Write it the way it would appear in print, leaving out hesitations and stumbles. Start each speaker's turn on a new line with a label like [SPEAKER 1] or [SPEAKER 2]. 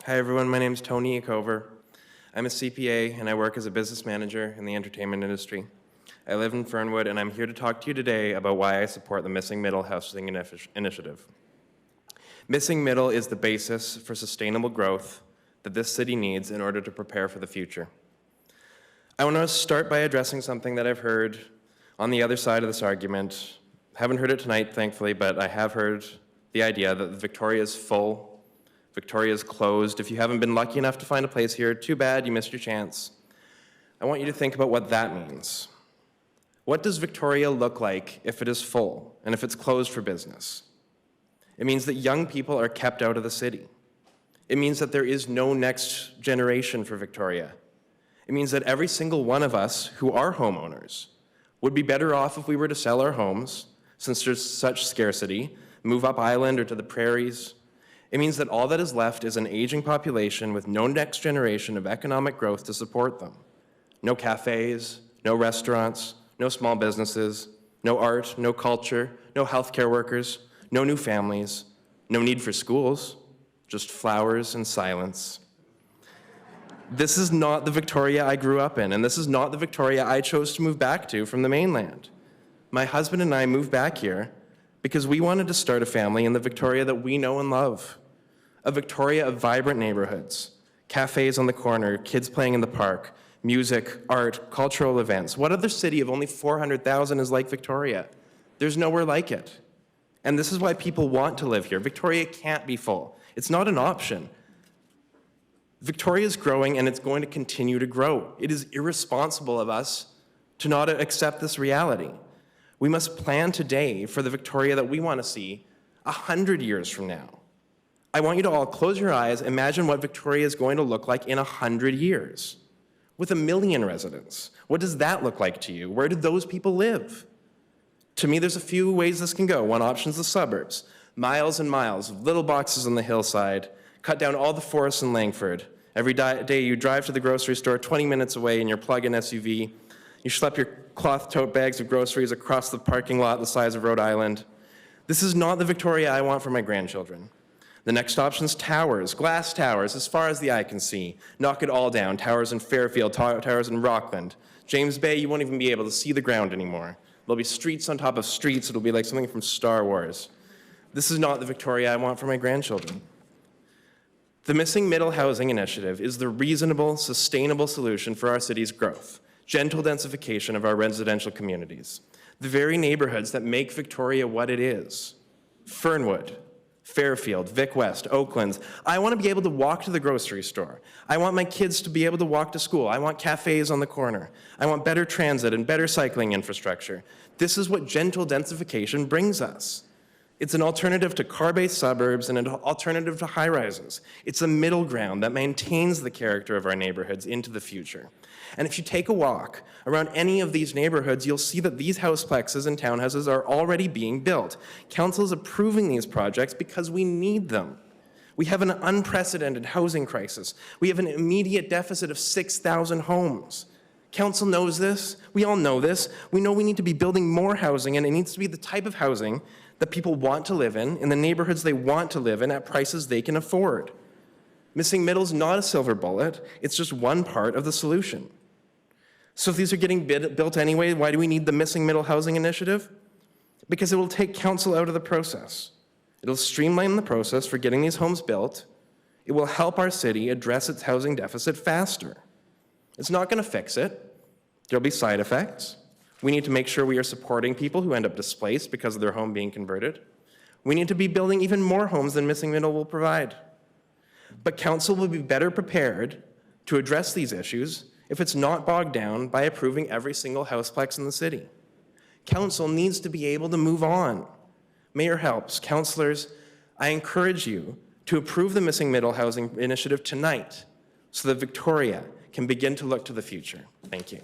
[SPEAKER 1] Hi everyone, my name is Tony Yacowar. I'm a CPA and I work as a business manager in the entertainment industry. I live in Fernwood and I'm here to talk to you today about why I support the Missing Middle Housing Initiative. Missing Middle is the basis for sustainable growth that this city needs in order to prepare for the future. I want to start by addressing something that I've heard on the other side of this argument. Haven't heard it tonight, thankfully, but I have heard the idea that Victoria is full, Victoria is closed. If you haven't been lucky enough to find a place here, too bad, you missed your chance. I want you to think about what that means. What does Victoria look like if it is full and if it's closed for business? It means that young people are kept out of the city. It means that there is no next generation for Victoria. It means that every single one of us who are homeowners would be better off if we were to sell our homes, since there's such scarcity, move up island or to the prairies. It means that all that is left is an aging population with no next generation of economic growth to support them. No cafes, no restaurants, no small businesses, no art, no culture, no healthcare workers, no new families, no need for schools, just flowers and silence. This is not the Victoria I grew up in, and this is not the Victoria I chose to move back to from the mainland. My husband and I moved back here because we wanted to start a family in the Victoria that we know and love. A Victoria of vibrant neighborhoods, cafes on the corner, kids playing in the park, music, art, cultural events. What other city of only 400,000 is like Victoria? There's nowhere like it. And this is why people want to live here. Victoria can't be full. It's not an option. Victoria is growing and it's going to continue to grow. It is irresponsible of us to not accept this reality. We must plan today for the Victoria that we want to see 100 years from now. I want you to all close your eyes, imagine what Victoria is going to look like in 100 years. With 1 million residents. What does that look like to you? Where do those people live? To me, there's a few ways this can go. One option is the suburbs. Miles and miles of little boxes on the hillside, cut down all the forests in Langford. Every day you drive to the grocery store 20 minutes away in your plug-in SUV. You schlep your cloth tote bags of groceries across the parking lot the size of Rhode Island. This is not the Victoria I want for my grandchildren. The next option is towers, glass towers, as far as the eye can see. Knock it all down. Towers in Fairfield, towers in Rockland. James Bay, you won't even be able to see the ground anymore. There'll be streets on top of streets. It'll be like something from Star Wars. This is not the Victoria I want for my grandchildren. The Missing Middle Housing Initiative is the reasonable, sustainable solution for our city's growth, gentle densification of our residential communities, the very neighborhoods that make Victoria what it is. Fernwood, Fairfield, Vic West, Oaklands. I want to be able to walk to the grocery store. I want my kids to be able to walk to school. I want cafes on the corner. I want better transit and better cycling infrastructure. This is what gentle densification brings us. It's an alternative to car-based suburbs and an alternative to high-rises. It's a middle ground that maintains the character of our neighborhoods into the future. And if you take a walk around any of these neighborhoods, you'll see that these houseplexes and townhouses are already being built. Council is approving these projects because we need them. We have an unprecedented housing crisis. We have an immediate deficit of 6,000 homes. Council knows this. We all know this. We know we need to be building more housing, and it needs to be the type of housing that people want to live in the neighborhoods they want to live in, at prices they can afford. Missing middle is not a silver bullet. It's just one part of the solution. So if these are getting built anyway, why do we need the Missing Middle Housing Initiative? Because it will take council out of the process. It'll streamline the process for getting these homes built. It will help our city address its housing deficit faster. It's not going to fix it. There'll be side effects. We need to make sure we are supporting people who end up displaced because of their home being converted. We need to be building even more homes than Missing Middle will provide. But council will be better prepared to address these issues if it's not bogged down by approving every single houseplex in the city. Council needs to be able to move on. Mayor helps, councillors, I encourage you to approve the Missing Middle Housing Initiative tonight so that Victoria can begin to look to the future. Thank you.